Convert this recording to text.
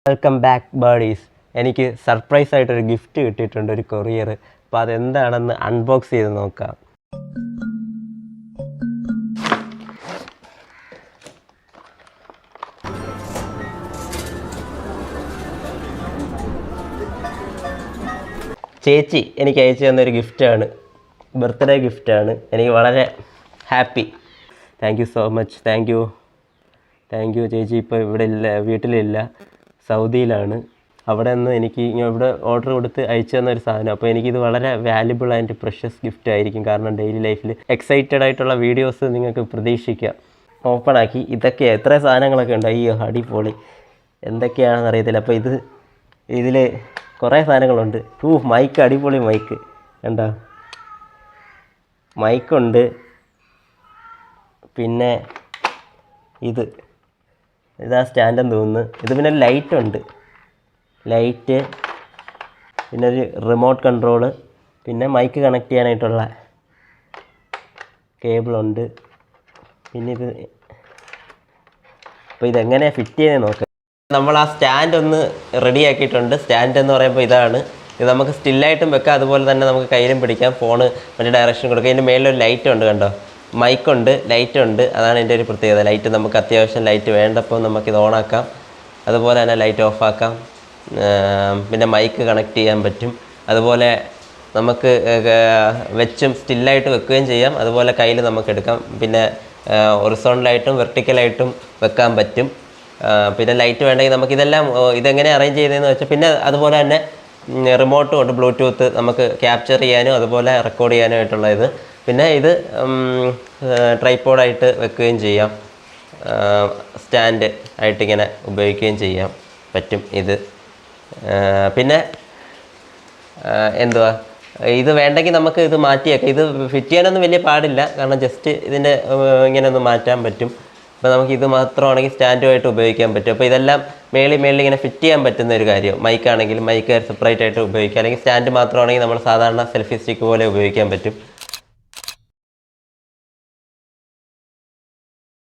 Welcome back buddies. എനിക്ക് surprise ആയിട്ടൊരു gift കിട്ടിയിട്ടുണ്ട്, ഒരു കൊറിയർ. അപ്പോൾ അതെന്താണെന്ന് അൺബോക്സ് ചെയ്ത് നോക്കാം. ചേച്ചി എനിക്ക് അയച്ചു തന്നൊരു ഗിഫ്റ്റാണ്, ബർത്ത്ഡേ ഗിഫ്റ്റാണ്. എനിക്ക് വളരെ happy. Thank you so much. Thank you ചേച്ചി. ഇപ്പോൾ ഇവിടെ ഇല്ല, വീട്ടിലില്ല, സൗദിയിലാണ്. അവിടെ നിന്ന് എനിക്ക് ഇവിടെ ഓർഡർ കൊടുത്ത് അയച്ചു തന്നൊരു സാധനം. അപ്പോൾ എനിക്കിത് വളരെ വാല്യുബിൾ ആൻഡ് പ്രഷ്യസ് ഗിഫ്റ്റ് ആയിരിക്കും. കാരണം ഡെയിലി ലൈഫിൽ എക്സൈറ്റഡ് ആയിട്ടുള്ള വീഡിയോസ് നിങ്ങൾക്ക് പ്രതീക്ഷിക്കാം. ഓപ്പണാക്കി ഇതൊക്കെയാണ്, എത്ര സാധനങ്ങളൊക്കെ ഉണ്ട്. അയ്യോ അടിപൊളി, എന്തൊക്കെയാണെന്ന് അറിയത്തില്ല. അപ്പോൾ ഇതിൽ കുറേ സാധനങ്ങളുണ്ട്. മൈക്ക്, അടിപൊളി മൈക്ക് കണ്ടോ, മൈക്കുണ്ട്. പിന്നെ ഇതാ സ്റ്റാൻഡെന്ന് തോന്നുന്നു. ഇത് പിന്നെ ലൈറ്റുണ്ട്, ലൈറ്റ്, പിന്നെ ഒരു റിമോട്ട് കൺട്രോള്, പിന്നെ മൈക്ക് കണക്ട് ചെയ്യാനായിട്ടുള്ള കേബിളുണ്ട്. പിന്നെ അപ്പോൾ ഇതെങ്ങനെയാണ് ഫിറ്റ് ചെയ്യുന്നത് നോക്കാം. നമ്മൾ ആ സ്റ്റാൻഡ് ഒന്ന് റെഡി ആക്കിയിട്ടുണ്ട്. സ്റ്റാൻഡ് എന്ന് പറയുമ്പോൾ ഇതാണ്. ഇത് നമുക്ക് സ്റ്റില്ലായിട്ടും വെക്കാം, അതുപോലെ തന്നെ നമുക്ക് കയ്യിലും പിടിക്കാം. ഫോണ് മറ്റേ ഡയറക്ഷൻ കൊടുക്കുക. ഇതിൻ്റെ മേളിലൊരു ലൈറ്റ് ഉണ്ട് കണ്ടോ, മൈക്കുണ്ട്, ലൈറ്റുണ്ട്. അതാണ് എൻ്റെ ഒരു പ്രത്യേകത. ലൈറ്റ് നമുക്ക് അത്യാവശ്യം ലൈറ്റ് വേണ്ടപ്പോൾ നമുക്കിത് ഓണാക്കാം, അതുപോലെ തന്നെ ലൈറ്റ് ഓഫാക്കാം. പിന്നെ മൈക്ക് കണക്ട് ചെയ്യാൻ പറ്റും. അതുപോലെ നമുക്ക് വെച്ചും സ്റ്റില്ലായിട്ട് വെക്കുകയും ചെയ്യാം. അതുപോലെ കയ്യിൽ നമുക്ക് എടുക്കാം. പിന്നെ ഹൊറിസോണ്ടലായിട്ടും വെർട്ടിക്കലായിട്ടും വെക്കാൻ പറ്റും. പിന്നെ ലൈറ്റ് വേണമെങ്കിൽ നമുക്കിതെല്ലാം ഇതെങ്ങനെ അറേഞ്ച് ചെയ്തതെന്ന് വെച്ചാൽ, പിന്നെ അതുപോലെ തന്നെ റിമോട്ടും ഉണ്ട്, ബ്ലൂടൂത്ത് നമുക്ക് ക്യാപ്ചർ ചെയ്യാനും അതുപോലെ റെക്കോർഡ് ചെയ്യാനും ആയിട്ടുള്ള ഇത്. പിന്നെ ഇത് ട്രൈപോഡായിട്ട് വെക്കുകയും ചെയ്യാം, സ്റ്റാൻഡ് ആയിട്ടിങ്ങനെ ഉപയോഗിക്കുകയും ചെയ്യാൻ പറ്റും ഇത്. പിന്നെ എന്തുവാ, ഇത് വേണ്ടെങ്കിൽ നമുക്ക് ഇത് മാറ്റിയേക്കാം. ഇത് ഫിറ്റ് ചെയ്യാനൊന്നും വലിയ പാടില്ല, കാരണം ജസ്റ്റ് ഇതിൻ്റെ ഇങ്ങനെ ഒന്ന് മാറ്റാൻ പറ്റും. അപ്പോൾ നമുക്ക് ഇത് മാത്രമാണെങ്കിൽ സ്റ്റാൻഡുമായിട്ട് ഉപയോഗിക്കാൻ പറ്റും. അപ്പോൾ ഇതെല്ലാം മേളിൽ ഇങ്ങനെ ഫിറ്റ് ചെയ്യാൻ പറ്റുന്ന ഒരു കാര്യം. മൈക്കാണെങ്കിലും മൈക്ക് സെപ്പറേറ്റ് ആയിട്ട് ഉപയോഗിക്കാം, അല്ലെങ്കിൽ സ്റ്റാൻഡ് മാത്രമാണെങ്കിൽ നമ്മൾ സാധാരണ സെൽഫി സ്റ്റിക്ക് പോലെ ഉപയോഗിക്കാൻ പറ്റും.